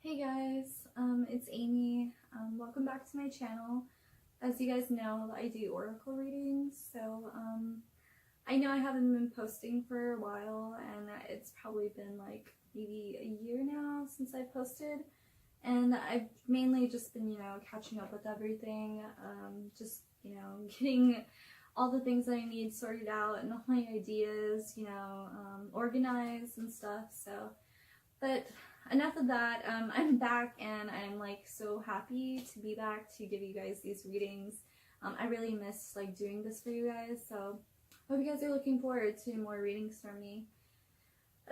Hey guys, it's Amy. Welcome back to my channel. As you guys know, I do oracle readings, so I know I haven't been posting for a while, and it's probably been like maybe a year now since I posted, and I've mainly just been, catching up with everything, just, getting all the things that I need sorted out and all my ideas, organized and stuff, but enough of that. I'm back and I'm like so happy to be back to give you guys these readings. I really miss like doing this for you guys, so hope you guys are looking forward to more readings from me.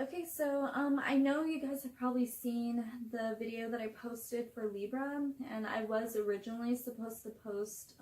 Okay, so I know you guys have probably seen the video that I posted for Libra, and I was originally supposed to post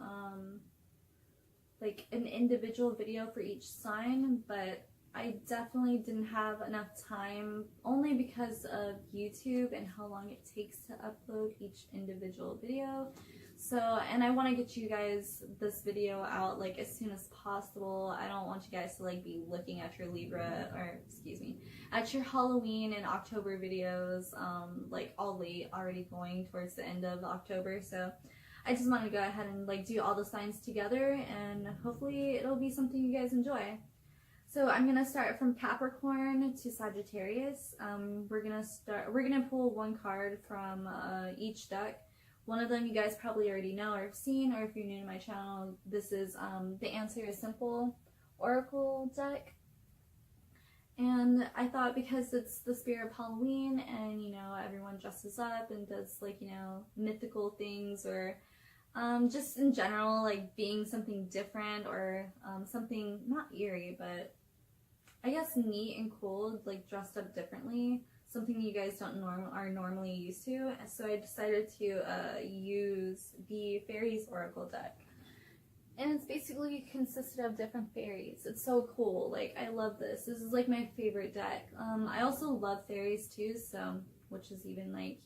like an individual video for each sign, but I definitely didn't have enough time, only because of YouTube and how long it takes to upload each individual video. So, and I want to get you guys this video out like as soon as possible. I don't want you guys to like be looking at your Libra, or excuse me, at your Halloween and October videos, like all late, already going towards the end of October. So I just want to go ahead and like do all the signs together, and hopefully it'll be something you guys enjoy. So I'm gonna start from Capricorn to Sagittarius. We're gonna pull one card from each deck. One of them you guys probably already know or have seen, or if you're new to my channel, this is the Answer is Simple Oracle deck. And I thought, because it's the spirit of Halloween and everyone dresses up and does like mythical things, or just in general like being something different, or something not eerie but I guess neat and cool, like dressed up differently, something you guys are normally used to. So I decided to use the Fairies Oracle deck, and it's basically consisted of different fairies. It's so cool. Like, I love this. This is like my favorite deck. I also love fairies too, so which is even like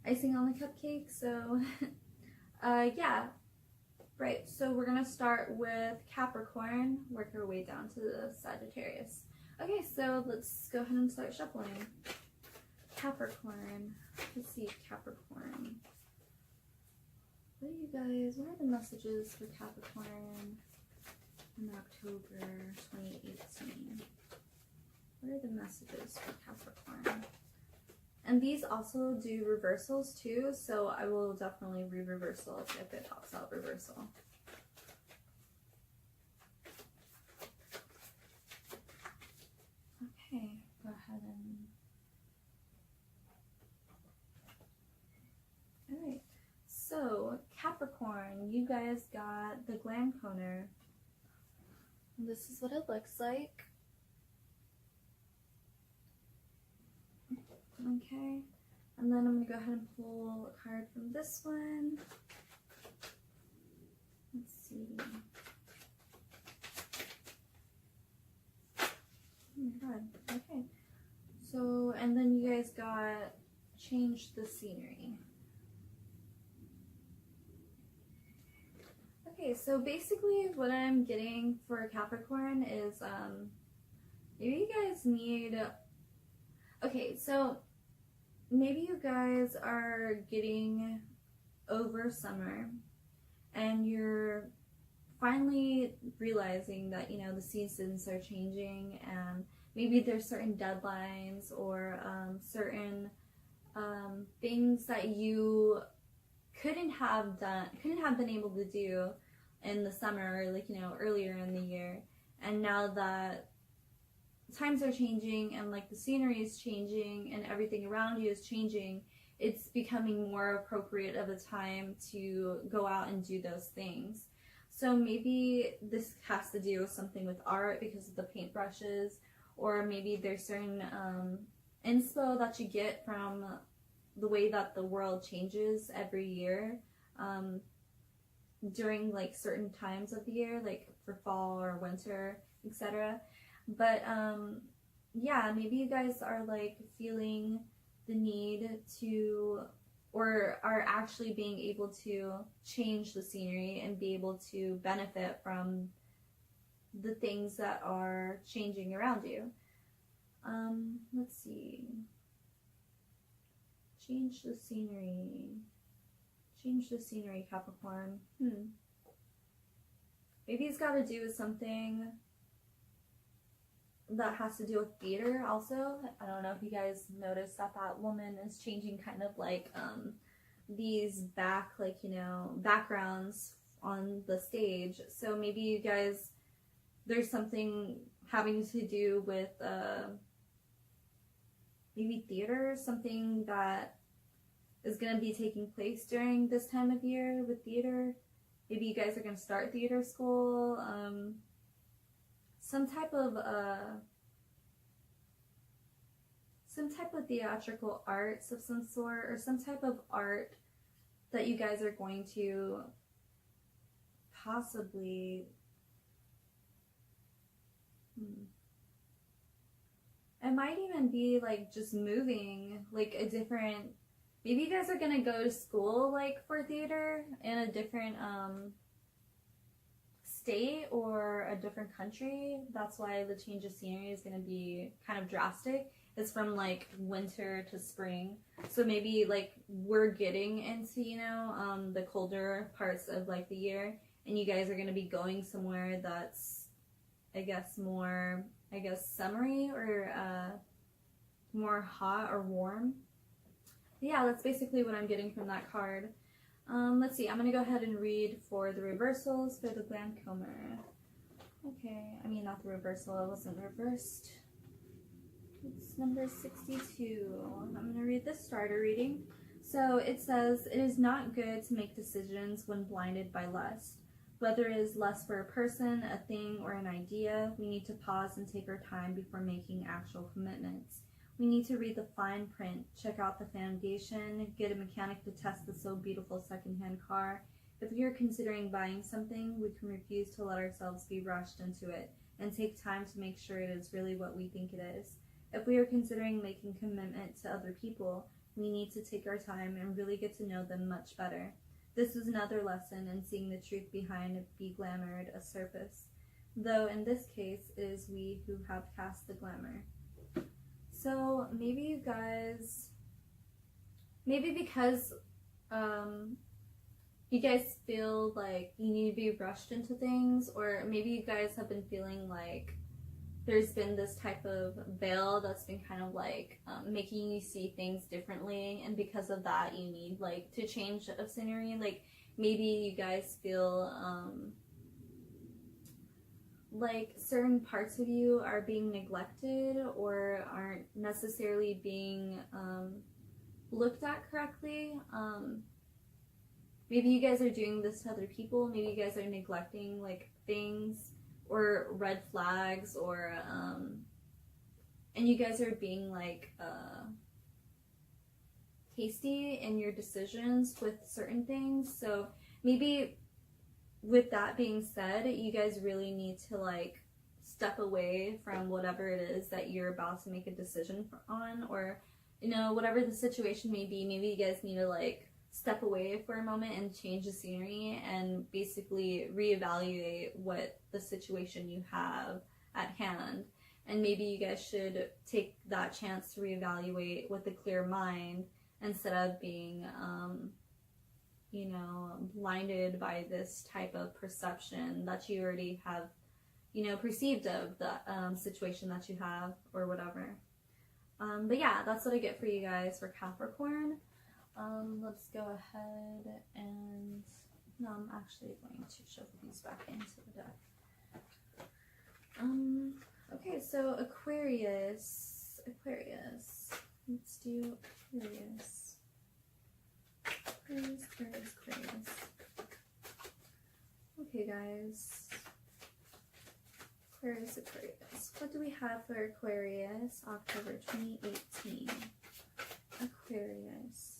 icing on the cupcake. So yeah. Right, so we're going to start with Capricorn, work our way down to the Sagittarius. Okay, so let's go ahead and start shuffling. Capricorn. Let's see, Capricorn. What are the messages for Capricorn in October 2018? What are the messages for Capricorn? And these also do reversals too, so I will definitely re-reversal if it pops out reversal. Okay, go ahead and... Alright, so Capricorn, you guys got the Glam Coner. This is what it looks like. Okay, and then I'm going to go ahead and pull a card from this one. Let's see. Oh my god, okay. So, and then you guys got Change the Scenery. Okay, so basically what I'm getting for Capricorn is, maybe you guys need... Okay, so maybe you guys are getting over summer and you're finally realizing that, the seasons are changing, and maybe there's certain deadlines or certain things that you couldn't have been able to do in the summer, like, earlier in the year. And now that times are changing and like the scenery is changing and everything around you is changing, it's becoming more appropriate of a time to go out and do those things. So maybe this has to do with something with art because of the paintbrushes, or maybe there's certain inspo that you get from the way that the world changes every year, during like certain times of the year, like for fall or winter, etc. But yeah, maybe you guys are like feeling the need to, or are actually being able to change the scenery and be able to benefit from the things that are changing around you. Let's see. Change the scenery. Change the scenery, Capricorn. Maybe it's got to do with something that has to do with theater also. I don't know if you guys noticed that that woman is changing kind of like these backgrounds on the stage. So maybe you guys, there's something having to do with maybe theater, something that is going to be taking place during this time of year with theater. Maybe you guys are going to start theater school, some type of theatrical arts of some sort, or some type of art that you guys are going to possibly it might even be like just moving, like a different, maybe you guys are gonna go to school like for theater in a different state or a different country. That's why the change of scenery is gonna be kind of drastic. It's from like winter to spring. So maybe like we're getting into, the colder parts of like the year, and you guys are gonna be going somewhere that's, more, summery or more hot or warm. Yeah, that's basically what I'm getting from that card. Let's see, I'm going to go ahead and read for the reversals for the Glam Comer. Okay, I mean not the reversal, it wasn't reversed. It's number 62. I'm going to read this starter reading. So it says, it is not good to make decisions when blinded by lust. Whether it is lust for a person, a thing, or an idea, we need to pause and take our time before making actual commitments. We need to read the fine print, check out the foundation, get a mechanic to test the so beautiful secondhand car. If we are considering buying something, we can refuse to let ourselves be rushed into it and take time to make sure it is really what we think it is. If we are considering making commitment to other people, we need to take our time and really get to know them much better. This is another lesson in seeing the truth behind be glamoured a surface, though in this case it is we who have cast the glamour. So maybe you guys, because you guys feel like you need to be rushed into things, or maybe you guys have been feeling like there's been this type of veil that's been kind of like making you see things differently, and because of that you need like to change of scenery. Like maybe you guys feel like certain parts of you are being neglected or aren't necessarily being looked at correctly. Maybe you guys are doing this to other people. Maybe you guys are neglecting like things or red flags, or and you guys are being like hasty in your decisions with certain things. So maybe with that being said, you guys really need to like step away from whatever it is that you're about to make a decision on, or whatever the situation may be. Maybe you guys need to like step away for a moment and change the scenery and basically reevaluate what the situation you have at hand. And maybe you guys should take that chance to reevaluate with a clear mind instead of being blinded by this type of perception that you already have perceived of the situation that you have or whatever. But yeah, that's what I get for you guys for Capricorn. Let's go ahead and, no, I'm actually going to shuffle these back into the deck. Okay, so Aquarius, let's do Aquarius. Aquarius. Okay guys, Aquarius. What do we have for Aquarius, October 2018? Aquarius.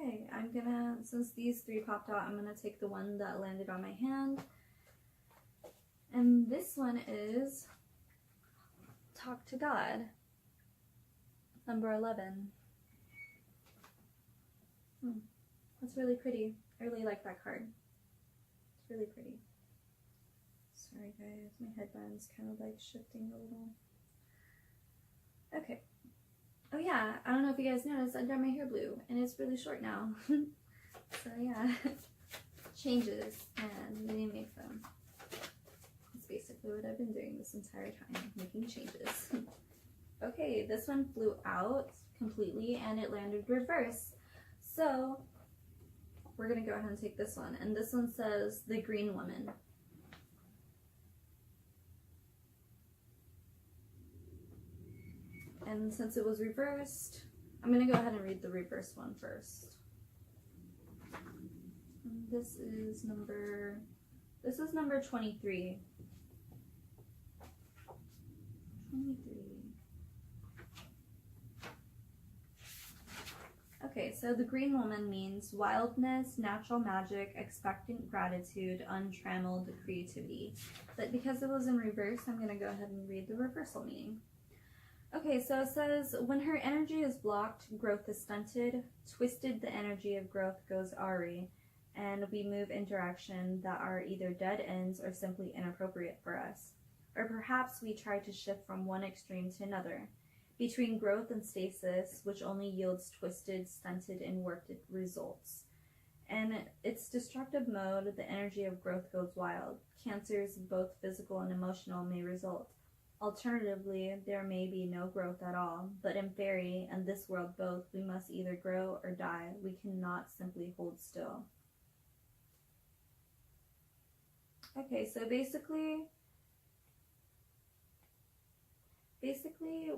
Okay, I'm gonna, since these three popped out, I'm gonna take the one that landed on my hand. And this one is Talk to God, number 11. That's really pretty. I really like that card. really pretty. Sorry guys, my headband's kind of like shifting a little. Okay. Oh yeah, I don't know if you guys noticed, I dyed my hair blue and it's really short now. So yeah, changes and we make them. That's basically what I've been doing this entire time, making changes. Okay, this one flew out completely and it landed reverse. So we're gonna go ahead and take this one, and this one says the Green Woman. And since it was reversed, I'm gonna go ahead and read the reverse one first. And this is number 23. 23. Okay, so the Green Woman means wildness, natural magic, expectant gratitude, untrammeled creativity. But because it was in reverse, I'm going to go ahead and read the reversal meaning. Okay, so it says, when her energy is blocked, growth is stunted. Twisted, the energy of growth goes awry, and we move in direction that are either dead ends or simply inappropriate for us. Or perhaps we try to shift from one extreme to another, between growth and stasis, which only yields twisted, stunted, and warped results. In its destructive mode, the energy of growth goes wild. Cancers, both physical and emotional, may result. Alternatively, there may be no growth at all, but in Faerie and this world both, we must either grow or die. We cannot simply hold still. Okay, so basically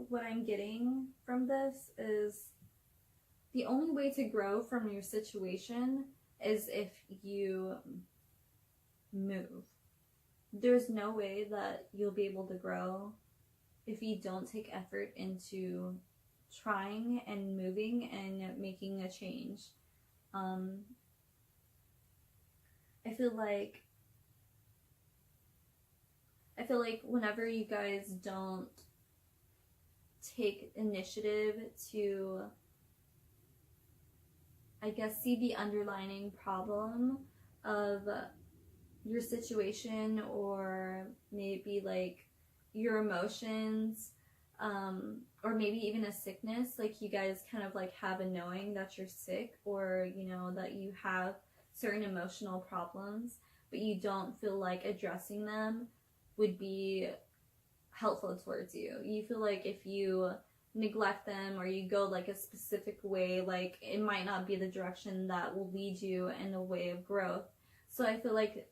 what I'm getting from this is the only way to grow from your situation is if you move. There's no way that you'll be able to grow if you don't take effort into trying and moving and making a change. I feel like whenever you guys don't take initiative to, I guess, see the underlying problem of your situation, or maybe like your emotions, or maybe even a sickness, like you guys kind of like have a knowing that you're sick, or you know that you have certain emotional problems, but you don't feel like addressing them would be helpful towards you. You feel like if you neglect them or you go like a specific way, like it might not be the direction that will lead you in a way of growth. So I feel like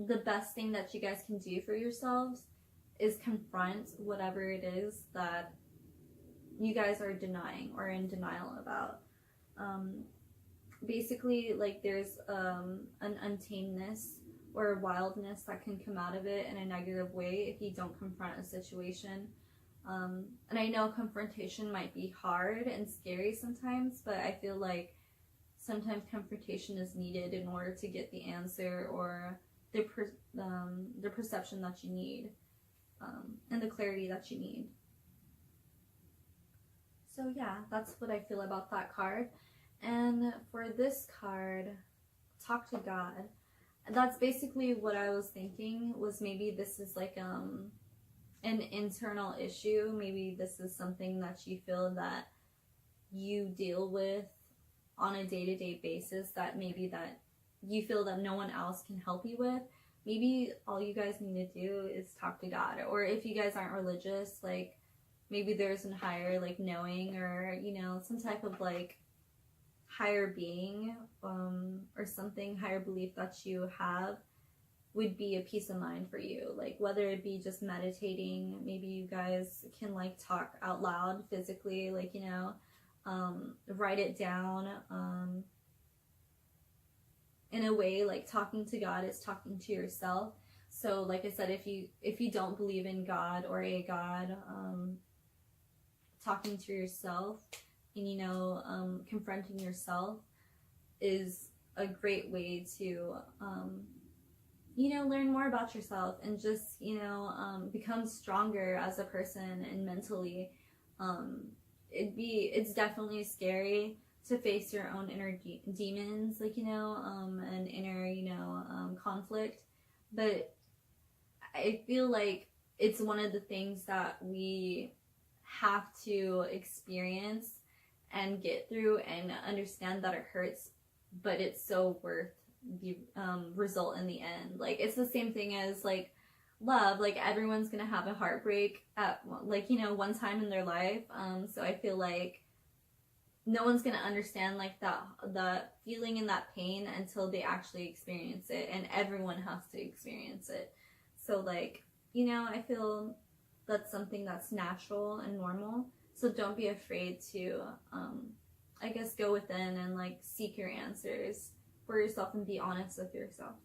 the best thing that you guys can do for yourselves is confront whatever it is that you guys are denying or in denial about. Basically, like there's an untamedness or wildness that can come out of it in a negative way if you don't confront a situation. And I know confrontation might be hard and scary sometimes, but I feel like sometimes confrontation is needed in order to get the answer or the perception that you need, and the clarity that you need. So yeah, that's what I feel about that card. And for this card, talk to God. That's basically what I was thinking, was maybe this is like an internal issue. Maybe this is something that you feel that you deal with on a day-to-day basis, that maybe that you feel that no one else can help you with. Maybe all you guys need to do is talk to God. Or if you guys aren't religious, like maybe there's a higher like knowing, or you know, some type of like higher being, or something, higher belief that you have would be a peace of mind for you. Like whether it be just meditating, maybe you guys can like talk out loud physically, like, you know, write it down, in a way like talking to God is talking to yourself. So like I said, if you don't believe in God or a God, talking to yourself and, you know, confronting yourself is a great way to, you know, learn more about yourself and just, you know, become stronger as a person and mentally. It's definitely scary to face your own inner demons, like, you know, and inner, you know, conflict. But I feel like it's one of the things that we have to experience and get through and understand that it hurts, but it's so worth the result in the end. Like, it's the same thing as like love. Like, everyone's gonna have a heartbreak at, like, you know, one time in their life. So I feel like no one's gonna understand like the feeling and that pain until they actually experience it, and everyone has to experience it. So, like, you know, I feel that's something that's natural and normal. So don't be afraid to, I guess, go within and like seek your answers for yourself and be honest with yourself.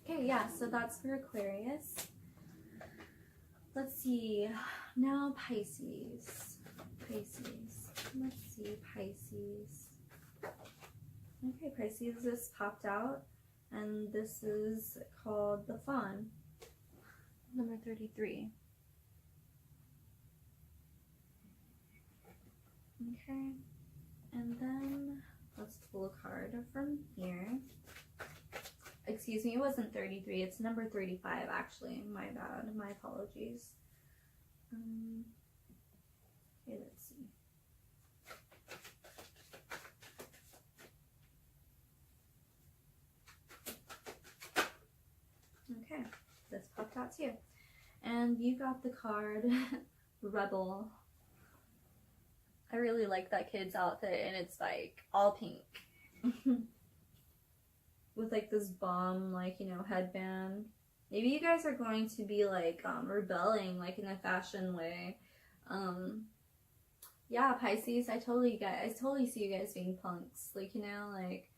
Okay, yeah, so that's for Aquarius. Let's see, now Pisces. Let's see, Pisces. Okay, Pisces just popped out, and this is called the Fawn, number 33. Okay, and then let's pull a card from here. Excuse me, it wasn't 33, it's number 35 actually. My bad, my apologies. Okay, let's see. Okay, this popped out too. And you got the card Rebel. I really like that kid's outfit, and it's like all pink. With like this bomb, like, you know, headband. Maybe you guys are going to be like rebelling, like in a fashion way. Yeah, Pisces, I totally see you guys being punks, like, you know, like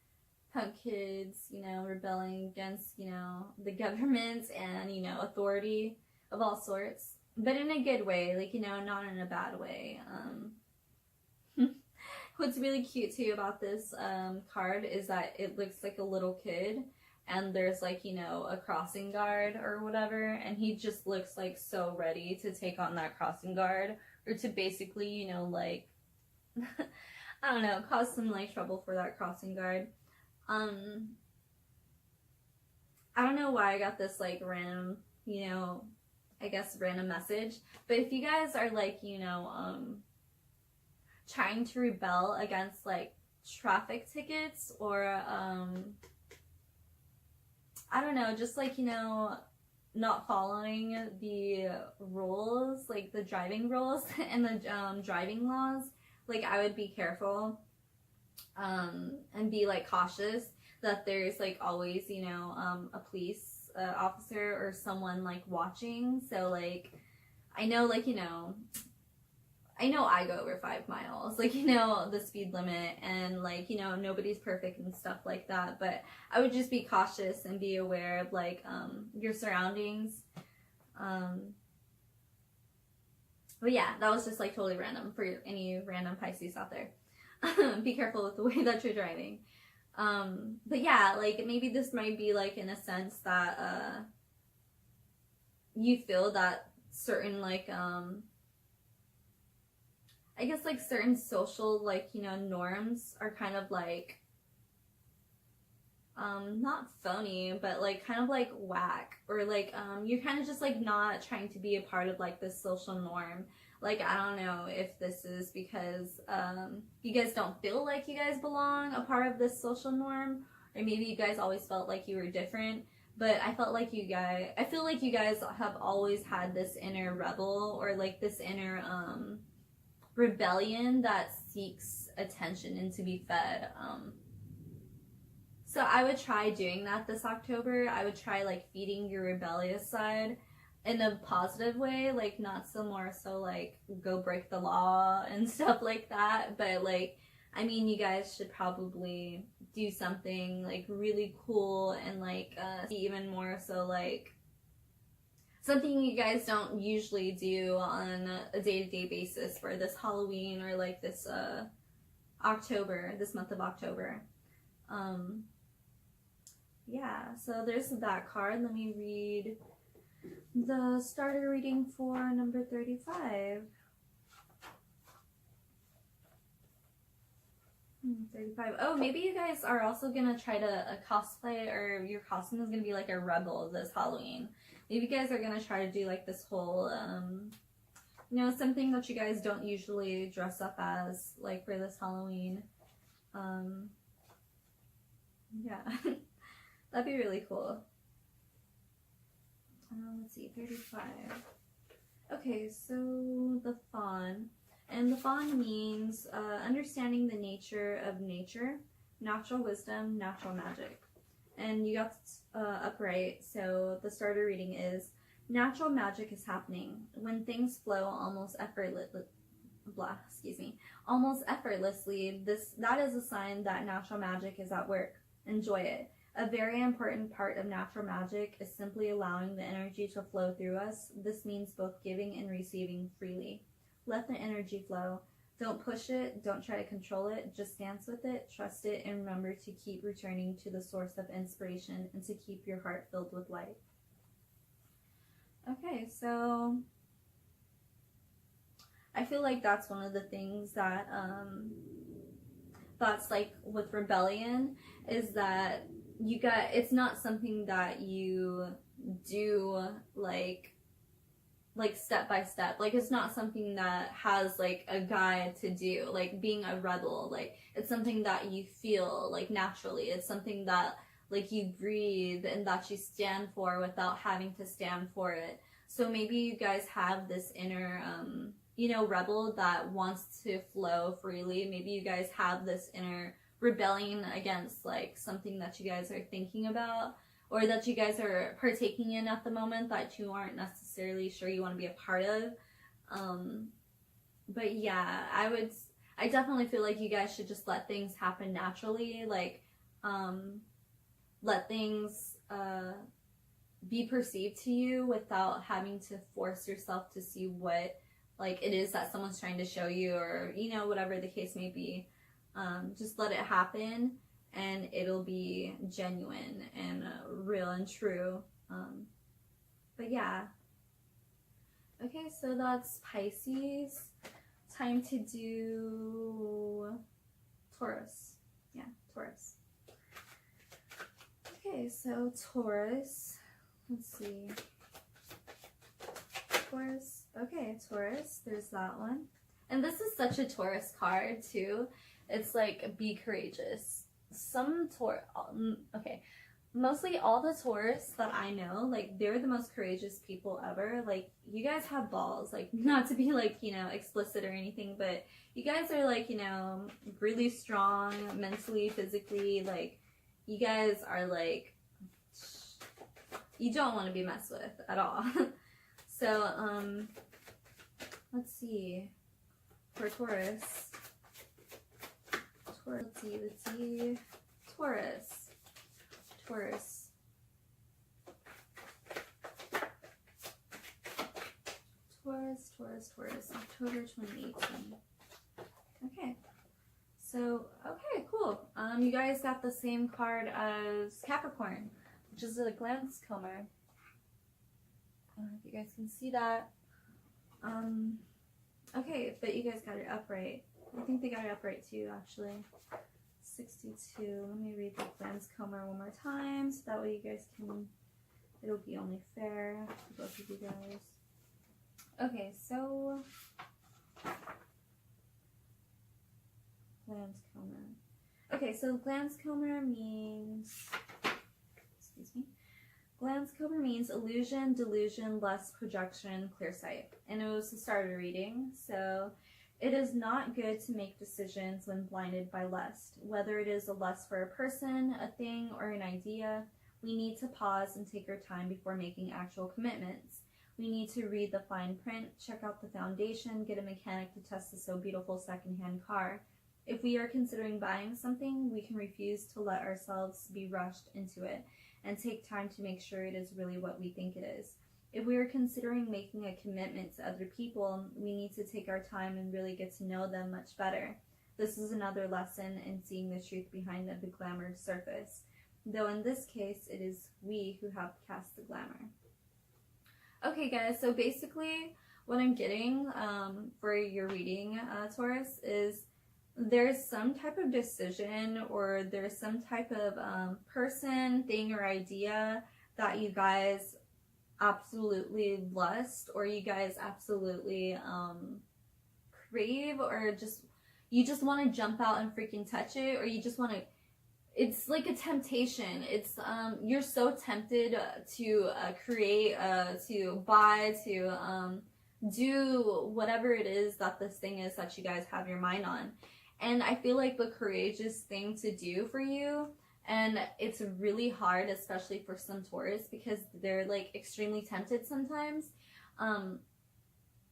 punk kids, you know, rebelling against, you know, the government and, you know, authority of all sorts, but in a good way, like, you know, not in a bad way. What's really cute too about this card is that it looks like a little kid, and there's like, you know, a crossing guard or whatever, and he just looks like so ready to take on that crossing guard, or to basically, you know, like I don't know, cause some like trouble for that crossing guard. I don't know why I got this like random, you know, I guess random message, but if you guys are like, you know, trying to rebel against like traffic tickets, or I don't know, just like, you know, not following the rules, like the driving rules and the driving laws, like I would be careful and be like cautious that there's like always, you know, a police officer or someone like watching. So like I know, like, you know, I know I go over 5 miles, like, you know, the speed limit, and like, you know, nobody's perfect and stuff like that, but I would just be cautious and be aware of like your surroundings. But yeah, that was just like totally random for any random Pisces out there. Be careful with the way that you're driving. But yeah, like maybe this might be like in a sense that you feel that certain like I guess like certain social, like, you know, norms are kind of like not phony, but like kind of like whack, or like you're kind of just like not trying to be a part of like this social norm. Like, I don't know if this is because you guys don't feel like you guys belong a part of this social norm, or maybe you guys always felt like you were different. But I feel like you guys have always had this inner rebel, or like this inner rebellion that seeks attention and to be fed. So I would try doing that this October. I would try like feeding your rebellious side in a positive way, like not so more so like go break the law and stuff like that, but like, I mean, you guys should probably do something like really cool and like even more so like something you guys don't usually do on a day-to-day basis for this Halloween, or like this October, this month of October. Yeah, so there's that card. Let me read the starter reading for number 35. 35. Oh, maybe you guys are also gonna try to cosplay, or your costume is gonna be like a rebel this Halloween. Maybe you guys are gonna try to do like this whole, you know, something that you guys don't usually dress up as, like for this Halloween. Yeah, that'd be really cool. Let's see, 35. Okay, so the fawn. And the fawn means understanding the nature of nature, natural wisdom, natural magic. And you got upright, so the starter reading is, natural magic is happening. When things flow almost effortlessly, that is a sign that natural magic is at work. Enjoy it. A very important part of natural magic is simply allowing the energy to flow through us. This means both giving and receiving freely. Let the energy flow. Don't push it. Don't try to control it. Just dance with it, trust it, and remember to keep returning to the source of inspiration and to keep your heart filled with light. Okay, so I feel like that's one of the things that that's like with rebellion, is that it's not something that you do like step by step. Like, it's not something that has like a guide to do, like being a rebel. Like, it's something that you feel like naturally. It's something that like you breathe and that you stand for without having to stand for it. So maybe you guys have this inner you know, rebel that wants to flow freely. Maybe you guys have this inner rebellion against like something that you guys are thinking about, or that you guys are partaking in at the moment that you aren't necessarily sure you want to be a part of. But yeah, I definitely feel like you guys should just let things happen naturally. Like, let things be perceived to you without having to force yourself to see what like it is that someone's trying to show you, or you know, whatever the case may be. Just let it happen, and it'll be genuine and real and true. But yeah. Okay, so that's Pisces. Time to do Taurus. Yeah, Taurus. Okay, so Taurus. Let's see. Taurus. Okay, Taurus. There's that one. And this is such a Taurus card, too. It's like, be courageous. Mostly all the Taurus that I know, like, they're the most courageous people ever. Like, you guys have balls. Like, not to be, like, you know, explicit or anything, but you guys are, like, you know, really strong mentally, physically. Like, you guys are, like, you don't want to be messed with at all. So, let's see. For Taurus. Let's see. Taurus. October 2018. Okay. So, okay, cool. You guys got the same card as Capricorn, which is a glance comber. I don't know if you guys can see that. Okay, but you guys got it upright. I think they got it upright too, actually. 62. Let me read the glance comber one more time, so that way you guys can, it'll be only fair to both of you guys. Okay, so glance comber. Okay, so glance comber means, glance comber means illusion, delusion, lust, projection, clear sight. And it was a starter reading, so it is not good to make decisions when blinded by lust. Whether it is a lust for a person, a thing, or an idea, we need to pause and take our time before making actual commitments. We need to read the fine print, check out the foundation, get a mechanic to test the so beautiful secondhand car. If we are considering buying something, we can refuse to let ourselves be rushed into it and take time to make sure it is really what we think it is. If we are considering making a commitment to other people, we need to take our time and really get to know them much better. This is another lesson in seeing the truth behind the glamour surface, though in this case, it is we who have cast the glamour. Okay guys, so basically what I'm getting for your reading, Taurus, is there's some type of decision, or there's some type of person, thing, or idea that you guys absolutely lust, or you guys absolutely crave, or you just want to jump out and freaking touch it, or you just want to, it's like a temptation. It's you're so tempted to create, to buy, to do whatever it is that this thing is that you guys have your mind on. And I feel like the courageous thing to do for you, and it's really hard, especially for some Taurus, because they're like extremely tempted sometimes.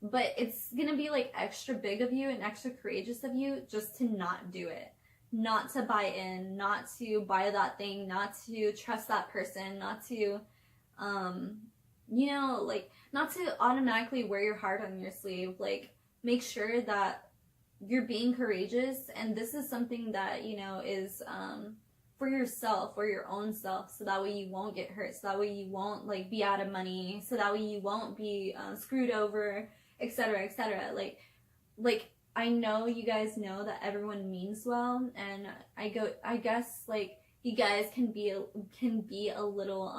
But it's gonna be like extra big of you and extra courageous of you just to not do it. Not to buy in, not to buy that thing, not to trust that person, not to, you know, like, not to automatically wear your heart on your sleeve. Like, make sure that you're being courageous, and this is something that, you know, is for yourself, for your own self, so that way you won't get hurt, so that way you won't like be out of money, so that way you won't be screwed over, etc., etc. Like I know you guys know that everyone means well, and I guess like you guys can be a little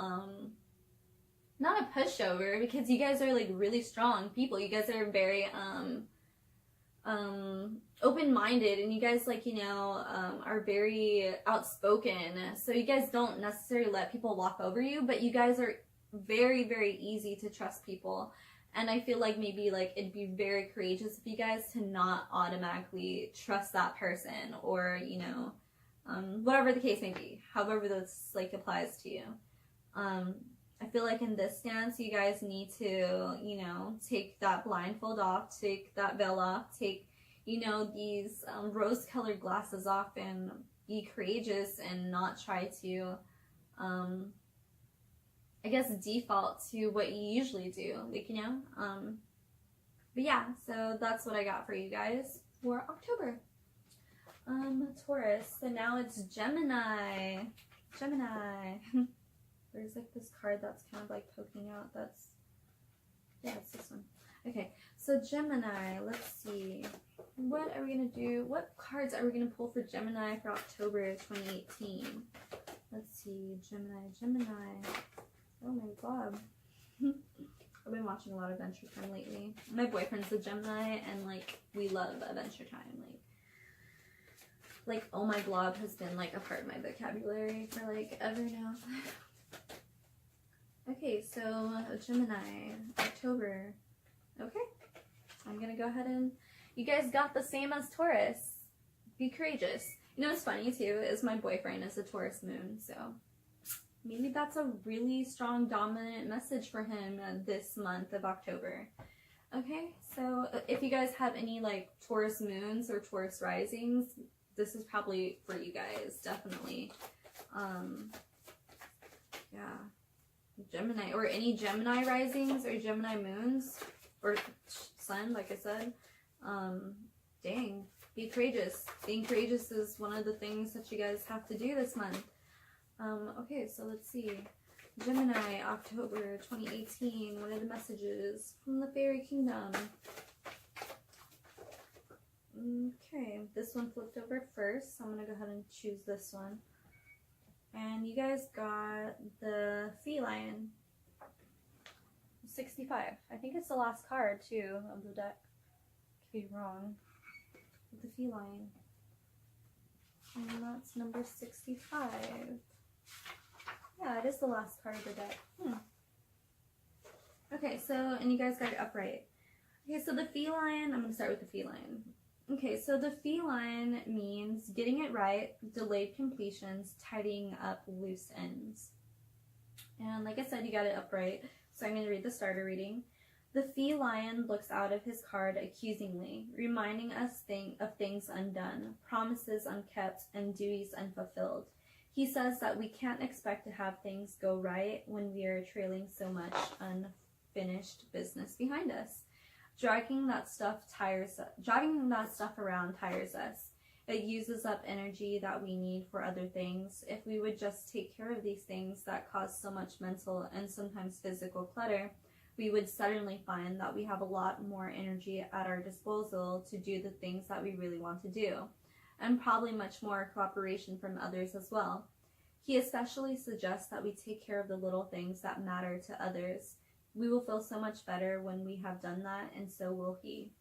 not a pushover, because you guys are like really strong people. You guys are very open-minded, and you guys, like, you know, are very outspoken, so you guys don't necessarily let people walk over you, but you guys are very, very easy to trust people. And I feel like maybe like it'd be very courageous of you guys to not automatically trust that person, or, you know, whatever the case may be, however this like applies to you. I feel like in this stance, you guys need to, you know, take that blindfold off, take that veil off, take, you know, these rose-colored glasses off, and be courageous, and not try to, I guess, default to what you usually do, like, you know. But yeah, so that's what I got for you guys for October. Taurus. So now it's Gemini. There's like this card that's kind of like poking out. Yeah, it's this one. Okay, so Gemini, let's see. What are we going to do? What cards are we going to pull for Gemini for October 2018? Let's see, Gemini. Oh my god. I've been watching a lot of Adventure Time lately. My boyfriend's a Gemini, and like, we love Adventure Time. Like oh my glob has been like a part of my vocabulary for like ever now. Okay, so Gemini, October. Okay, I'm gonna go ahead and, you guys got the same as Taurus. Be courageous. You know what's funny too is my boyfriend is a Taurus moon, so maybe that's a really strong dominant message for him this month of October. Okay, so if you guys have any like Taurus moons or Taurus risings, this is probably for you guys, definitely. Yeah. Gemini, or any Gemini risings or Gemini moons or sun, like I said. Dang, be courageous. Being courageous is one of the things that you guys have to do this month. Okay, so let's see. Gemini, October 2018. What are the messages from the Faerie Kingdom? Okay, this one flipped over first, so I'm gonna go ahead and choose this one. And you guys got the Feline. 65. I think it's the last card, too, of the deck. Could be wrong. With the Feline. And that's number 65. Yeah, it is the last card of the deck. Okay, so, and you guys got it upright. Okay, so the Feline, I'm going to start with the Feline. Okay, so the Feline means getting it right, delayed completions, tidying up loose ends. And like I said, you got it upright, so I'm going to read the starter reading. The Feline looks out of his card accusingly, reminding us of things undone, promises unkept, and duties unfulfilled. He says that we can't expect to have things go right when we are trailing so much unfinished business behind us. Dragging that stuff around tires us. It uses up energy that we need for other things. If we would just take care of these things that cause so much mental and sometimes physical clutter, we would suddenly find that we have a lot more energy at our disposal to do the things that we really want to do. and probably much more cooperation from others as well. He especially suggests that we take care of the little things that matter to others. We will feel so much better when we have done that, and so will he.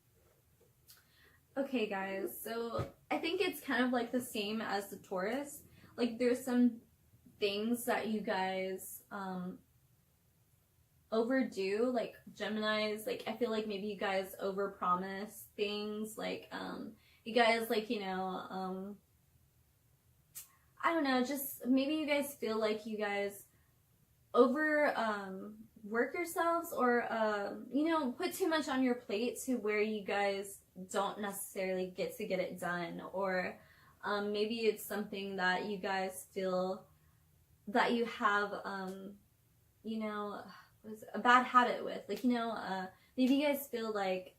Okay, guys, so I think it's kind of like the same as the Taurus. Like, there's some things that you guys overdo, like Geminis. Like, I feel like maybe you guys overpromise things, like you guys, like, you know, I don't know, just maybe you guys feel like you guys over work yourselves, or you know, put too much on your plate to where you guys don't necessarily get to get it done. Or maybe it's something that you guys feel that you have you know, a bad habit with, like, you know, maybe you guys feel like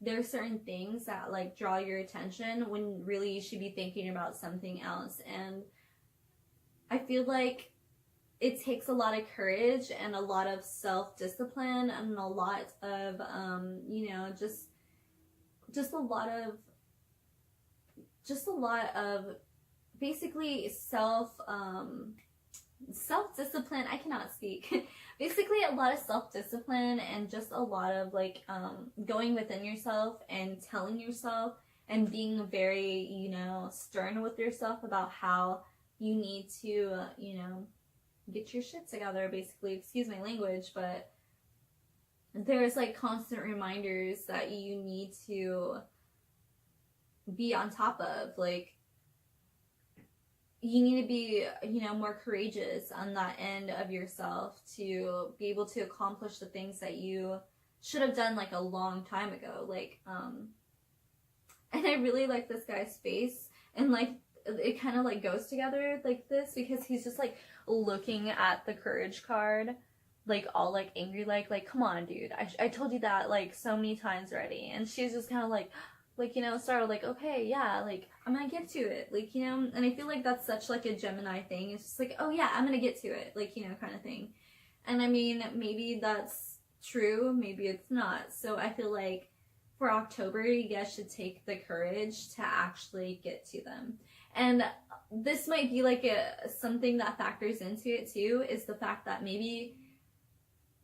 there are certain things that like draw your attention when really you should be thinking about something else. And I feel like it takes a lot of courage and a lot of self-discipline and a lot of you know, just a lot of basically self-discipline. I cannot speak. Basically a lot of self-discipline and just a lot of like going within yourself and telling yourself and being very, you know, stern with yourself about how you need to, you know, get your shit together, basically. Excuse my language, but there's like constant reminders that you need to be on top of. Like, you need to be, you know, more courageous on that end of yourself to be able to accomplish the things that you should have done like a long time ago. Like, and I really like this guy's face, and like it kind of like goes together like this, because he's just like looking at the courage card, like all like angry, like come on, dude, I told you that like so many times already. And she's just kind of like, you know, started like, okay, yeah, like I'm gonna get to it, like, you know. And I feel like that's such like a Gemini thing. It's just like, oh yeah, I'm gonna get to it, like, you know, kind of thing. And I mean, maybe that's true, maybe it's not. So I feel like for October, you guys should take the courage to actually get to them. And this might be like something that factors into it too, is the fact that maybe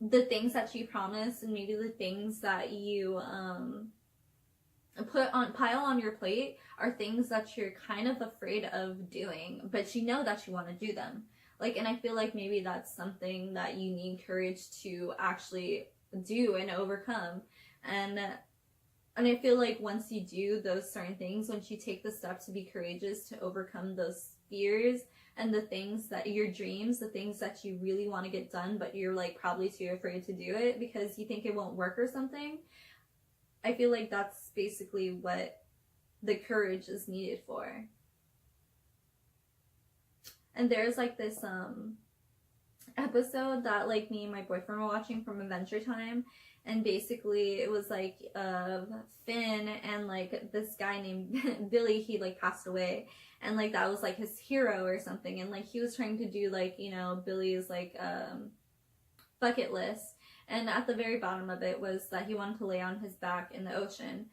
the things that you promise and maybe the things that you pile on your plate are things that you're kind of afraid of doing, but you know that you want to do them. Like, and I feel like maybe that's something that you need courage to actually do and overcome. And I feel like once you do those certain things, once you take the step to be courageous to overcome those fears and the things that your dreams, the things that you really want to get done, but you're like probably too afraid to do it because you think it won't work or something. I feel like that's basically what the courage is needed for. And there's like this episode that like me and my boyfriend were watching from Adventure Time, and basically it was like Finn and like this guy named Billy. He like passed away, and like that was like his hero or something, and like he was trying to do like, you know, Billy's like bucket list. And at the very bottom of it was that he wanted to lay on his back in the ocean.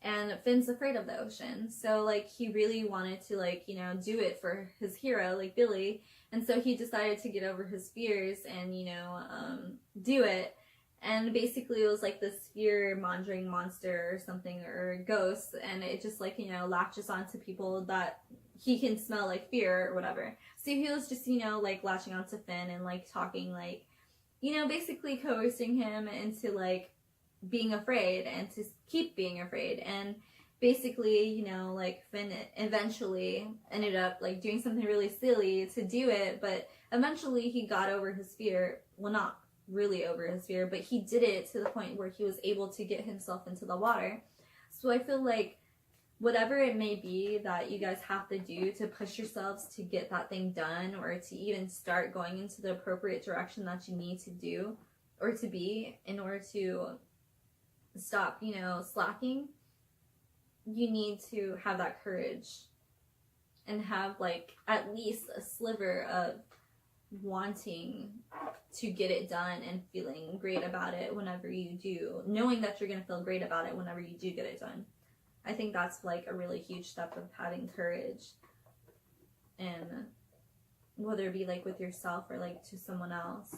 And Finn's afraid of the ocean. So, like, he really wanted to, like, you know, do it for his hero, like Billy. And so he decided to get over his fears and, you know, do it. And basically it was, like, this fear-mongering monster or something, or ghost. And it just, like, you know, latches onto people that he can smell, like, fear or whatever. So he was just, you know, like, latching onto Finn and, like, talking, like, you know, basically coercing him into, like, being afraid and to keep being afraid. And basically, you know, like, Finn eventually ended up, like, doing something really silly to do it, but eventually he got over his fear. Well, not really over his fear, but he did it to the point where he was able to get himself into the water. So I feel like whatever it may be that you guys have to do to push yourselves to get that thing done, or to even start going into the appropriate direction that you need to do or to be in order to stop, you know, slacking, you need to have that courage and have, like, at least a sliver of wanting to get it done and feeling great about it whenever you do, knowing that you're going to feel great about it whenever you do get it done. I think that's like a really huge step of having courage, and whether it be like with yourself or like to someone else.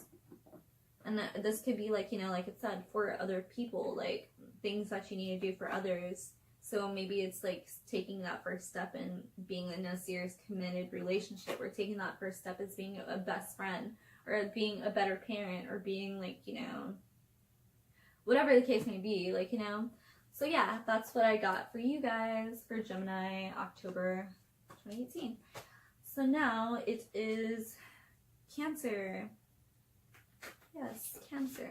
And this could be like, you know, like it said, for other people, like things that you need to do for others. So maybe it's like taking that first step and being in a serious committed relationship, or taking that first step as being a best friend, or being a better parent, or being like, you know, whatever the case may be, like, you know. So yeah, that's what I got for you guys for Gemini, October 2018. So now it is Cancer. Yes, Cancer.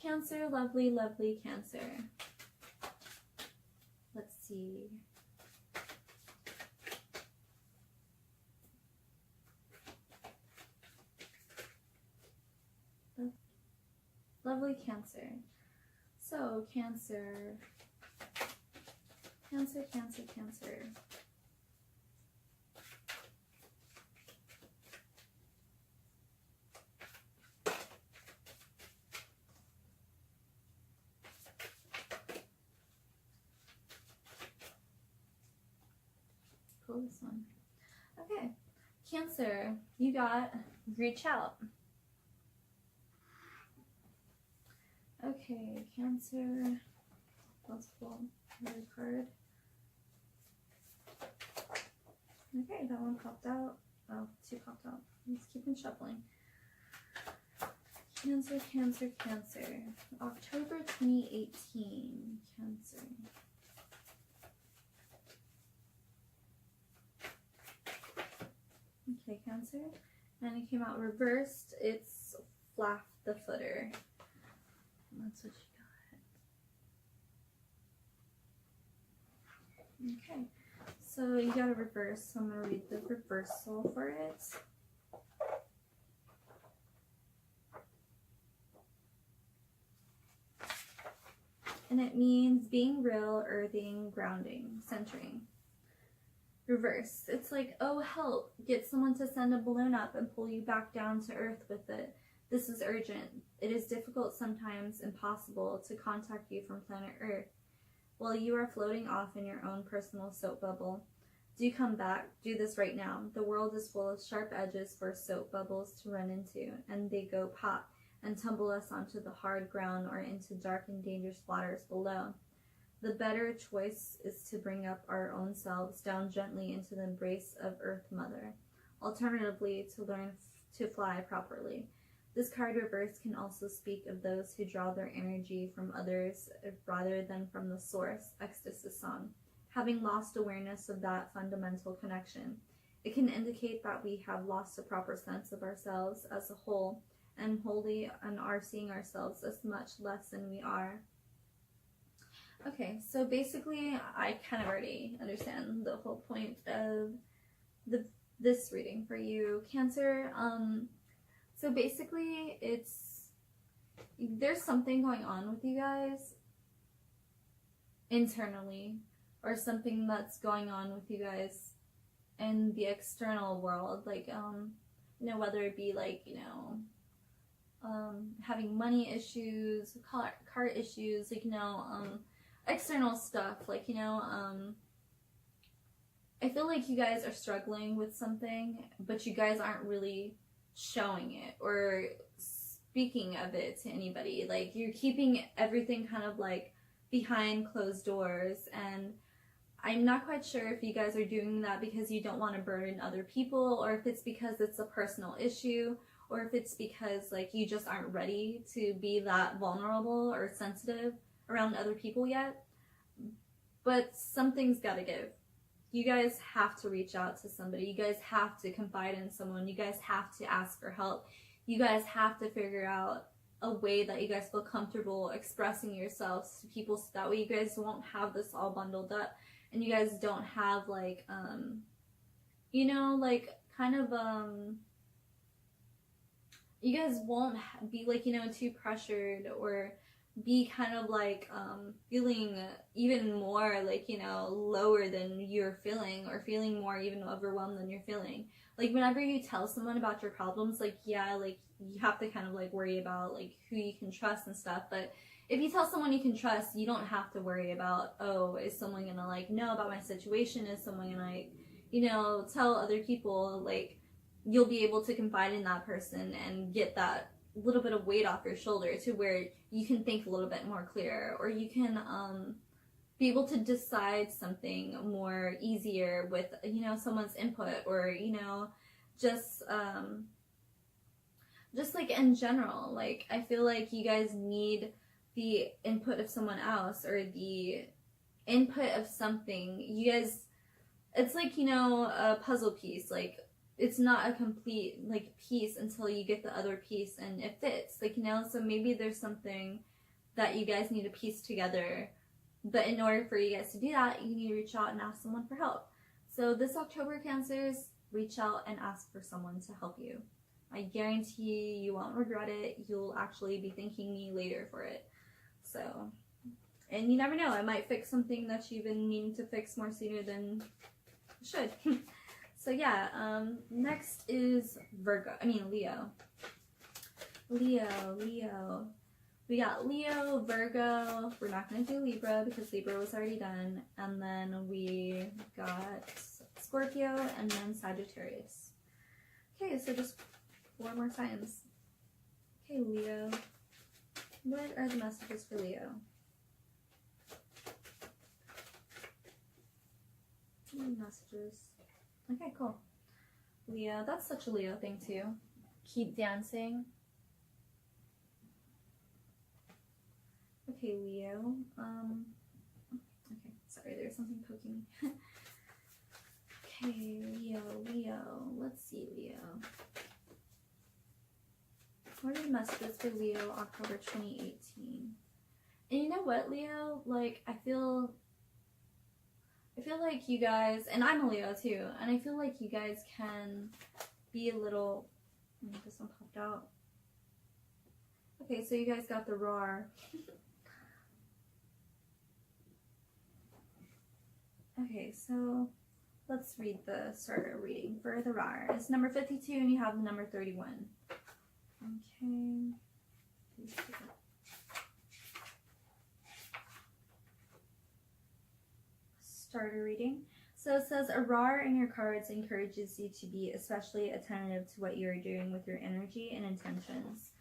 Cancer, lovely, lovely Cancer. Let's see. Lovely Cancer. So, Cancer. Cancer, Cancer, Cancer. Pull this one. Okay. Cancer, you got reach out. Okay, Cancer. Let's pull another card. Okay, that one popped out. Oh, two popped out. Let's keep on shuffling. Cancer, Cancer, Cancer. October 2018. Cancer. Okay, Cancer. And it came out reversed. It's Flaff the Footer. That's what you got. Okay. So you got a reverse. So I'm going to read the reversal for it. And it means being real, earthing, grounding, centering. Reverse. It's like, oh, help. Get someone to send a balloon up and pull you back down to earth with it. This is urgent. It is difficult, sometimes impossible, to contact you from planet Earth while you are floating off in your own personal soap bubble. Do come back. Do this right now. The world is full of sharp edges for soap bubbles to run into, and they go pop and tumble us onto the hard ground or into dark and dangerous waters below. The better choice is to bring up our own selves down gently into the embrace of Earth Mother. Alternatively, to learn to fly properly. This card reverse can also speak of those who draw their energy from others rather than from the source, ecstasy song, having lost awareness of that fundamental connection. It can indicate that we have lost a proper sense of ourselves as a whole and wholly and are seeing ourselves as much less than we are. Okay, so basically I kind of already understand the whole point of this reading for you, Cancer. So basically, there's something going on with you guys internally, or something that's going on with you guys in the external world, like, you know, whether it be like, you know, having money issues, car issues, like, you know, external stuff, like, you know, I feel like you guys are struggling with something, but you guys aren't really showing it or speaking of it to anybody. Like, you're keeping everything kind of like behind closed doors, and I'm not quite sure if you guys are doing that because you don't want to burden other people, or if it's because it's a personal issue, or if it's because like you just aren't ready to be that vulnerable or sensitive around other people yet. But something's got to give. You guys have to reach out to somebody. You guys have to confide in someone. You guys have to ask for help. You guys have to figure out a way that you guys feel comfortable expressing yourselves to people, so that way you guys won't have this all bundled up, and you guys don't have like, you know, like kind of, you guys won't be like, you know, too pressured, or be kind of like feeling even more like, you know, lower than you're feeling, or feeling more even overwhelmed than you're feeling. Like, whenever you tell someone about your problems, like, yeah, like you have to kind of like worry about like who you can trust and stuff, but if you tell someone you can trust, you don't have to worry about, oh, is someone gonna like know about my situation? Is someone gonna like, you know, tell other people? Like, you'll be able to confide in that person and get that little bit of weight off your shoulder to where you can think a little bit more clear, or you can be able to decide something more easier with, you know, someone's input, or, you know, just like in general. Like, I feel like you guys need the input of someone else, or the input of something. You guys, it's like, you know, a puzzle piece. Like, it's not a complete like piece until you get the other piece and it fits, like, you know. So maybe there's something that you guys need to piece together, but in order for you guys to do that, you need to reach out and ask someone for help. So this October, Cancers, reach out and ask for someone to help you. I guarantee you won't regret it. You'll actually be thanking me later for it. So, and you never know, I might fix something that you've been needing to fix more sooner than you should. So yeah, next is Leo. Leo. We got Leo, Virgo. We're not going to do Libra because Libra was already done. And then we got Scorpio and then Sagittarius. Okay, so just 4 more signs. Okay, Leo. What are the messages for Leo? Messages. Okay, cool. Leo, that's such a Leo thing too. Keep dancing. Okay, Leo. Okay, sorry, there's something poking me. Okay, Leo. Let's see, Leo. What are the messages for Leo, October 2018? And you know what, Leo? Like, I feel like you guys, and I'm a Leo too, and I feel like you guys can be a little, this one popped out. Okay, so you guys got the roar. Okay, so let's read the starter reading for the roar. It's number 52 and you have the number 31. Okay. Starter reading. So it says, a roar in your cards encourages you to be especially attentive to what you are doing with your energy and intentions.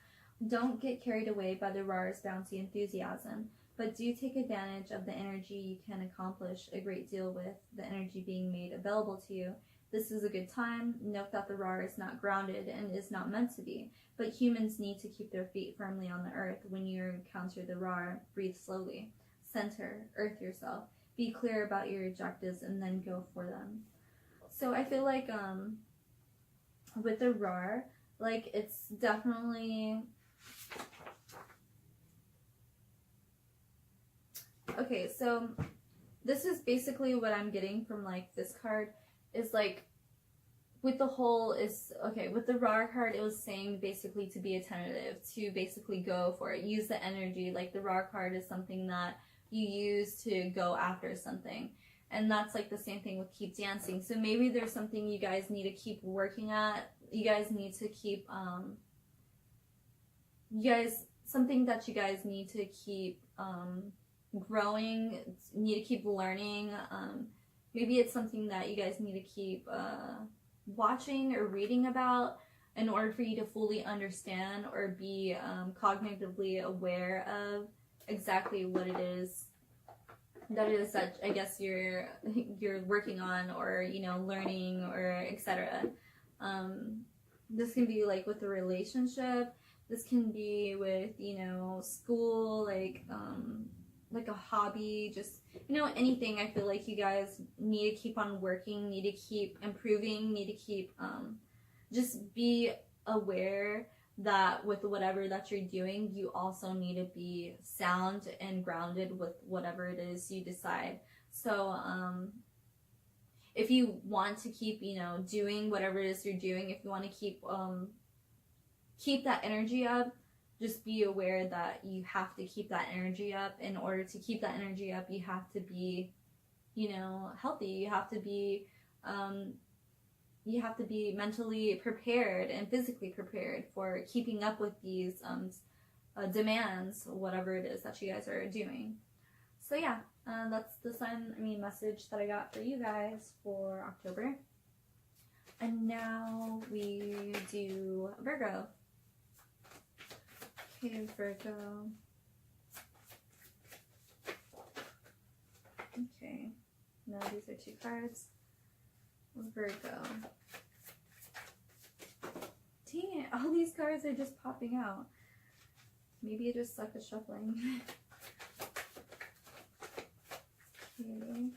Don't get carried away by the roar's bouncy enthusiasm, but do take advantage of the energy you can accomplish a great deal with, the energy being made available to you. This is a good time. Note that the roar is not grounded and is not meant to be, but humans need to keep their feet firmly on the earth. When you encounter the roar, breathe slowly. Center, earth yourself. Be clear about your objectives and then go for them. So I feel like with the roar, like, it's definitely, okay, so this is basically what I'm getting from like this card is like, with the whole is, okay, with the roar card, it was saying basically to be attentive, to basically go for it, use the energy. Like, the roar card is something that you use to go after something, and that's like the same thing with keep dancing. So maybe there's something you guys need to keep working at. You guys need to keep something that you guys need to keep growing, need to keep learning. Maybe it's something that you guys need to keep watching or reading about in order for you to fully understand or be cognitively aware of exactly what it is that I guess you're working on, or, you know, learning, or etc. This can be like with a relationship. This can be with, you know, school, like a hobby, just, you know, anything. I feel like you guys need to keep on working, need to keep improving, need to keep just be aware that with whatever that you're doing, you also need to be sound and grounded with whatever it is you decide. So if you want to keep, you know, doing whatever it is you're doing, if you want to keep that energy up, just be aware that you have to keep that energy up. In order to keep that energy up, you have to be, you know, healthy. You have to be mentally prepared and physically prepared for keeping up with these demands whatever it is that you guys are doing. So yeah, that's the message that I got for you guys for October. And now we do Virgo. Okay, Virgo. Okay, now these are 2 cards. Virgo. Dang it, all these cards are just popping out. Maybe I just suck at shuffling. Okay.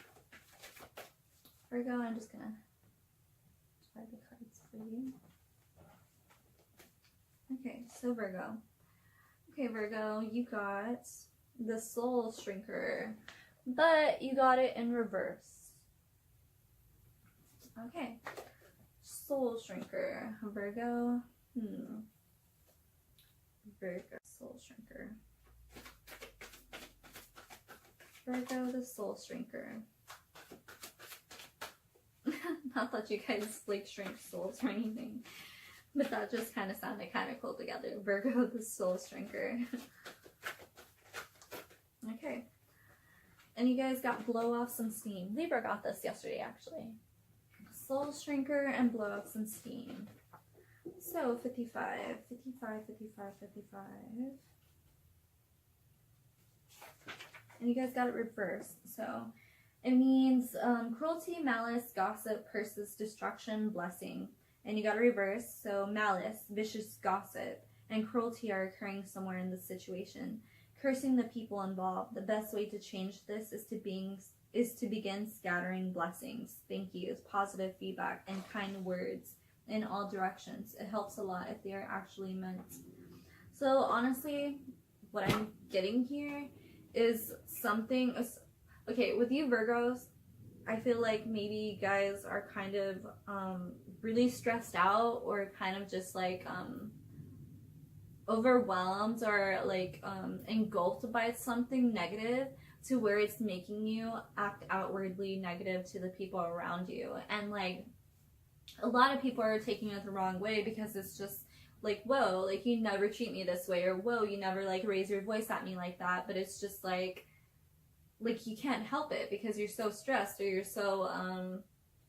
Virgo, I'm just gonna try the cards for you. Okay, so Virgo. Okay, Virgo, you got the Soul Shrinker, but you got it in reverse. Okay, Soul Shrinker, Virgo. Virgo, Soul Shrinker. Virgo, the Soul Shrinker. Not that you guys like shrink souls or anything, but that just kind of sounded kind of cool together. Virgo, the Soul Shrinker. Okay. And you guys got blow off some steam. Libra got this yesterday, actually. Soul Shrinker and blow off some steam. So 55, 55, 55, 55. And you guys got it reversed. So it means cruelty, malice, gossip, curses, destruction, blessing. And you got it reversed. So malice, vicious gossip, and cruelty are occurring somewhere in this situation. Cursing the people involved. The best way to change this is to begin scattering blessings, thank yous, positive feedback, and kind words in all directions. It helps a lot if they are actually meant. So honestly, what I'm getting here is something. Okay, with you Virgos, I feel like maybe you guys are kind of really stressed out, or kind of just like overwhelmed, or like engulfed by something negative, to where it's making you act outwardly negative to the people around you. And like a lot of people are taking it the wrong way, because it's just like, whoa, like you never treat me this way, or whoa, you never like raise your voice at me like that. But it's just like you can't help it, because you're so stressed, or you're so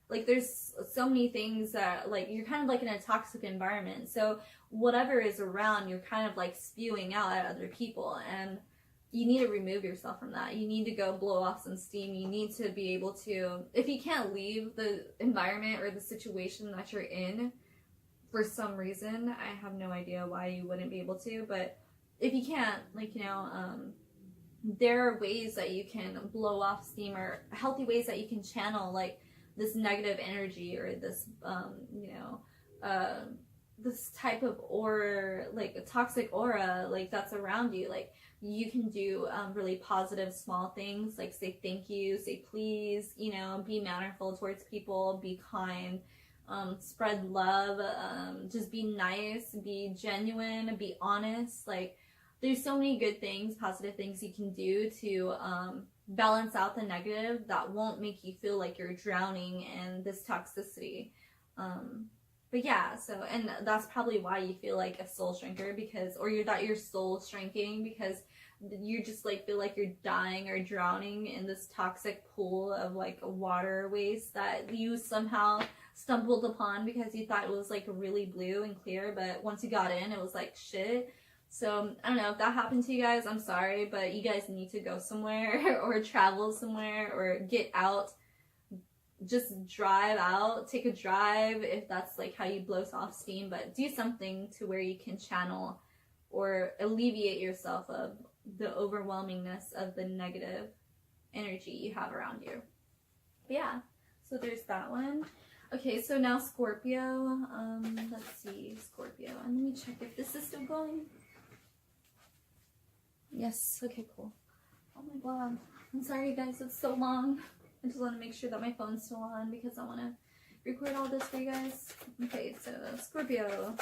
like there's so many things that like you're kind of like in a toxic environment. So whatever is around, you're kind of like spewing out at other people, and you need to remove yourself from that. You need to go blow off some steam. You need to be able to, if you can't leave the environment or the situation that you're in for some reason, I have no idea why you wouldn't be able to, but if you can't, like, you know, there are ways that you can blow off steam, or healthy ways that you can channel like this negative energy, or this, you know, this type of aura, like a toxic aura, like that's around you. Like you can do really positive small things, like say thank you, say please, you know, be mannerful towards people, be kind, spread love, just be nice, be genuine, be honest. Like there's so many good things, positive things you can do to balance out the negative that won't make you feel like you're drowning in this toxicity. But yeah, so, and that's probably why you feel like a soul shrinker, because, or you're that your soul shrinking, because you just like feel like you're dying or drowning in this toxic pool of like water waste that you somehow stumbled upon because you thought it was like really blue and clear, but once you got in, it was like shit. So I don't know if that happened to you guys, I'm sorry, but you guys need to go somewhere or travel somewhere or get out. Just drive out, take a drive if that's like how you blow off steam, but do something to where you can channel or alleviate yourself of the overwhelmingness of the negative energy you have around you. But yeah, so there's that one. Okay, so now Scorpio. Let's see, Scorpio, and let me check if this is still going. Yes, okay, cool. Oh my god, I'm sorry guys, it's so long. I just want to make sure that my phone's still on because I want to record all this for you guys. Okay, so Scorpio.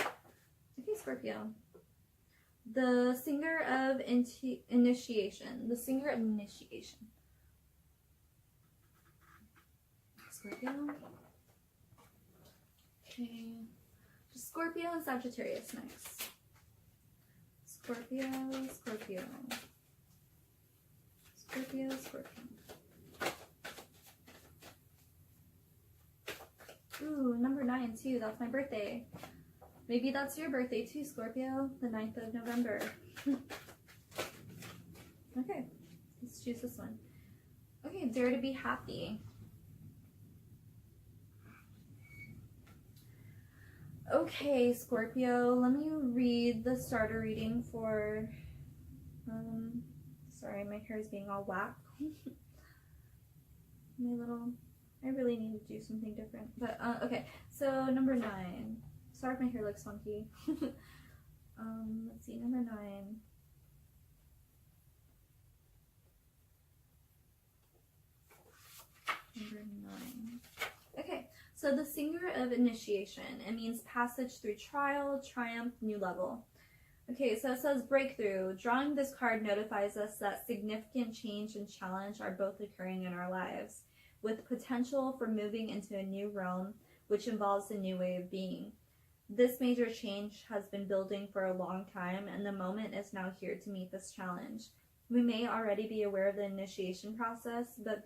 Okay, Scorpio. The singer of initiation. The singer of initiation. Scorpio. Okay. Scorpio and Sagittarius next. Scorpio, Scorpio. Scorpio, Scorpio. Ooh, number 9 too. That's my birthday. Maybe that's your birthday too, Scorpio. The 9th of November. Okay, let's choose this one. Okay, dare to be happy. Okay, Scorpio, let me read the starter reading for, sorry, my hair is being all whack. I really need to do something different. But, okay, so number 9. Sorry if my hair looks funky. Let's see, number 9. Number 9. Okay. So the singer of initiation, it means passage through trial, triumph, new level. Okay, so it says breakthrough. Drawing this card notifies us that significant change and challenge are both occurring in our lives, with potential for moving into a new realm, which involves a new way of being. This major change has been building for a long time, and the moment is now here to meet this challenge. We may already be aware of the initiation process, but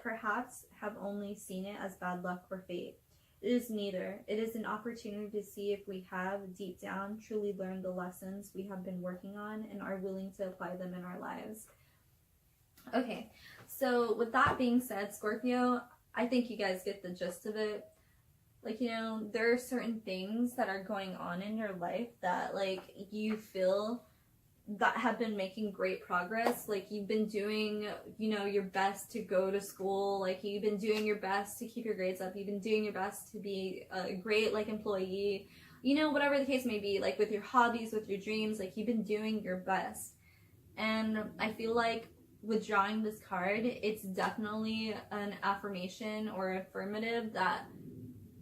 perhaps have only seen it as bad luck or fate. It is neither. It is an opportunity to see if we have, deep down, truly learned the lessons we have been working on and are willing to apply them in our lives. Okay, so with that being said, Scorpio, I think you guys get the gist of it. Like, you know, there are certain things that are going on in your life that, like, you feel that have been making great progress. Like, you've been doing, you know, your best to go to school. Like, you've been doing your best to keep your grades up. You've been doing your best to be a great, like, employee. You know, whatever the case may be, like, with your hobbies, with your dreams, like, you've been doing your best. And I feel like with drawing this card, it's definitely an affirmation or affirmative that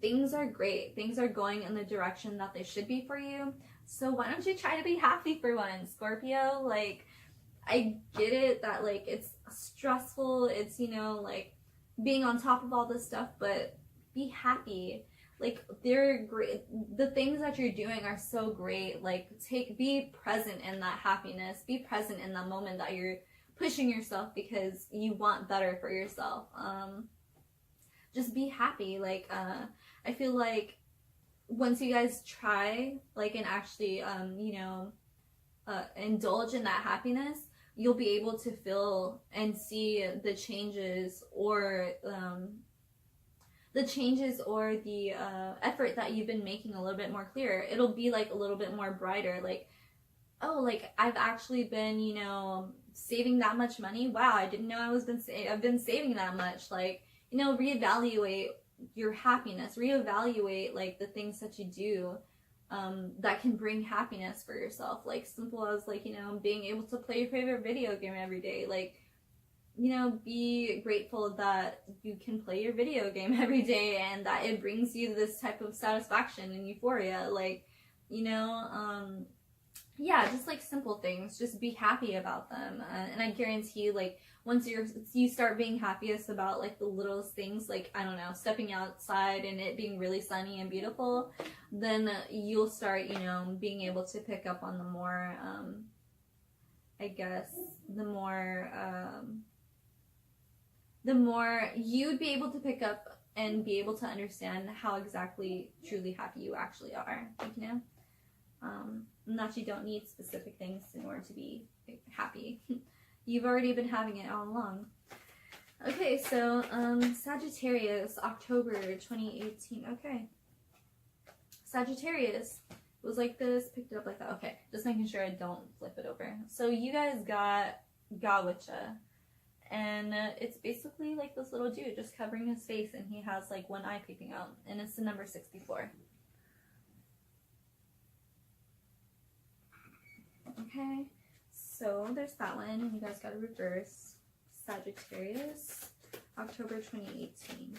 things are great. Things are going in the direction that they should be for you. So why don't you try to be happy for once, Scorpio? Like, I get it that, like, it's stressful. It's, you know, like, being on top of all this stuff, but be happy. Like, they're great. The things that you're doing are so great. Like, be present in that happiness. Be present in the moment that you're pushing yourself because you want better for yourself. Just be happy. Like, I feel like once you guys try, like, and actually, you know, indulge in that happiness, you'll be able to feel and see the changes or the effort that you've been making a little bit more clear. It'll be, like, a little bit more brighter. Like, oh, like, I've actually been, you know, saving that much money. Wow, I didn't know I've been saving that much. Like, you know, reevaluate your happiness, reevaluate, like, the things that you do that can bring happiness for yourself. Like, simple as, like, you know, being able to play your favorite video game every day. Like, you know, be grateful that you can play your video game every day and that it brings you this type of satisfaction and euphoria. Like, you know, yeah, just, like, simple things. Just be happy about them. And I guarantee you, like, once you start being happiest about, like, the littlest things, like, I don't know, stepping outside and it being really sunny and beautiful, then you'll start, you know, being able to pick up on the more, I guess, the more you'd be able to pick up and be able to understand how exactly truly happy you actually are, like, you know? And that you don't need specific things in order to be happy. You've already been having it all along. Okay, so Sagittarius, October 2018. Okay. Sagittarius was like this, picked it up like that. Okay, just making sure I don't flip it over. So you guys got Gawacha. And it's basically like this little dude just covering his face, and he has, like, one eye peeping out. And it's the number 64. Okay, so there's that one, and you guys got a reverse. Sagittarius, October 2018.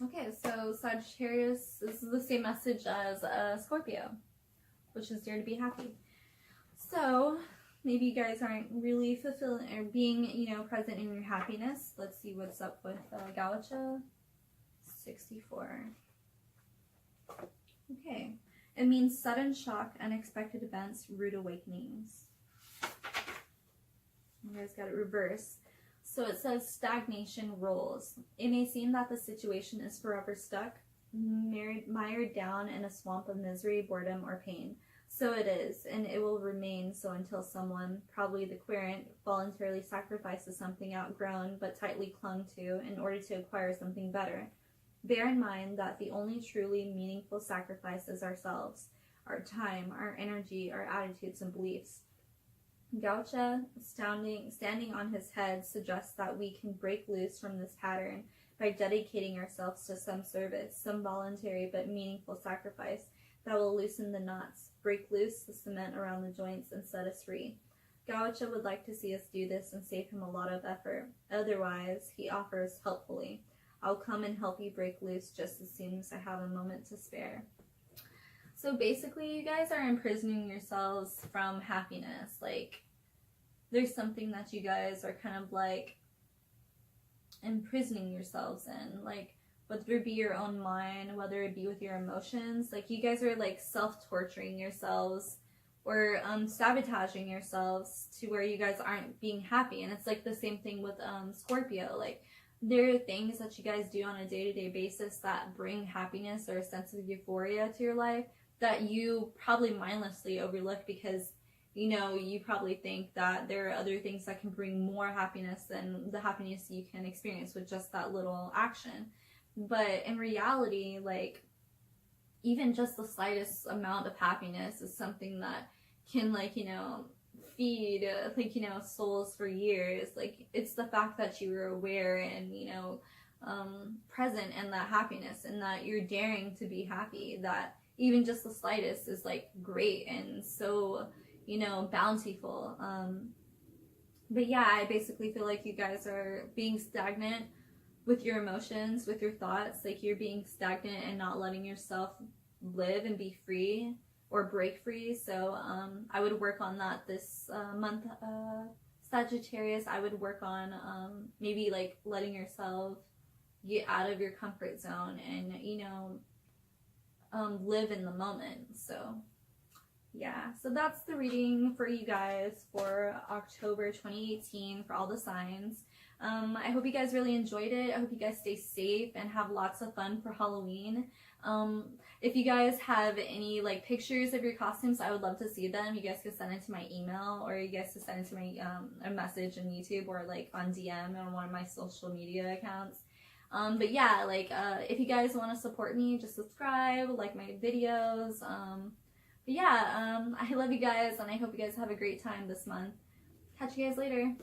Okay, so Sagittarius, this is the same message as Scorpio, which is dare to be happy. So maybe you guys aren't really fulfilling or being, you know, present in your happiness. Let's see what's up with Gawacha. 64. Okay. It means sudden shock, unexpected events, rude awakenings. You guys got it reversed. So it says stagnation rolls. It may seem that the situation is forever stuck, mired down in a swamp of misery, boredom, or pain. So it is, and it will remain so until someone, probably the querent, voluntarily sacrifices something outgrown but tightly clung to in order to acquire something better. Bear in mind that the only truly meaningful sacrifice is ourselves, our time, our energy, our attitudes and beliefs. Gaucha, standing on his head, suggests that we can break loose from this pattern by dedicating ourselves to some service, some voluntary but meaningful sacrifice that will loosen the knots, break loose the cement around the joints, and set us free. Gaucha would like to see us do this and save him a lot of effort. Otherwise, he offers helpfully, I'll come and help you break loose just as soon as I have a moment to spare. So basically, you guys are imprisoning yourselves from happiness. Like, there's something that you guys are kind of like imprisoning yourselves in. Like, whether it be your own mind, whether it be with your emotions. Like, you guys are like self-torturing yourselves or sabotaging yourselves to where you guys aren't being happy. And it's like the same thing with Scorpio. Like, there are things that you guys do on a day-to-day basis that bring happiness or a sense of euphoria to your life that you probably mindlessly overlook because, you know, you probably think that there are other things that can bring more happiness than the happiness you can experience with just that little action. But in reality, like, even just the slightest amount of happiness is something that can, like, you know, feed, like, you know, souls for years. Like, it's the fact that you were aware and, you know, present in that happiness and that you're daring to be happy, that even just the slightest is like great and so, you know, bountiful. But yeah, I basically feel like you guys are being stagnant with your emotions, with your thoughts. Like, you're being stagnant and not letting yourself live and be free or break free. So I would work on that this month, Sagittarius. I would work on maybe like letting yourself get out of your comfort zone and, you know, live in the moment. So yeah, so that's the reading for you guys for October 2018 for all the signs. I hope you guys really enjoyed it. I hope you guys stay safe and have lots of fun for Halloween. If you guys have any like pictures of your costumes, I would love to see them. You guys can send it to my email, or you guys can send it to my a message on YouTube, or like on DM on one of my social media accounts. But yeah, like if you guys want to support me, just subscribe, like my videos. But yeah, I love you guys, and I hope you guys have a great time this month. Catch you guys later.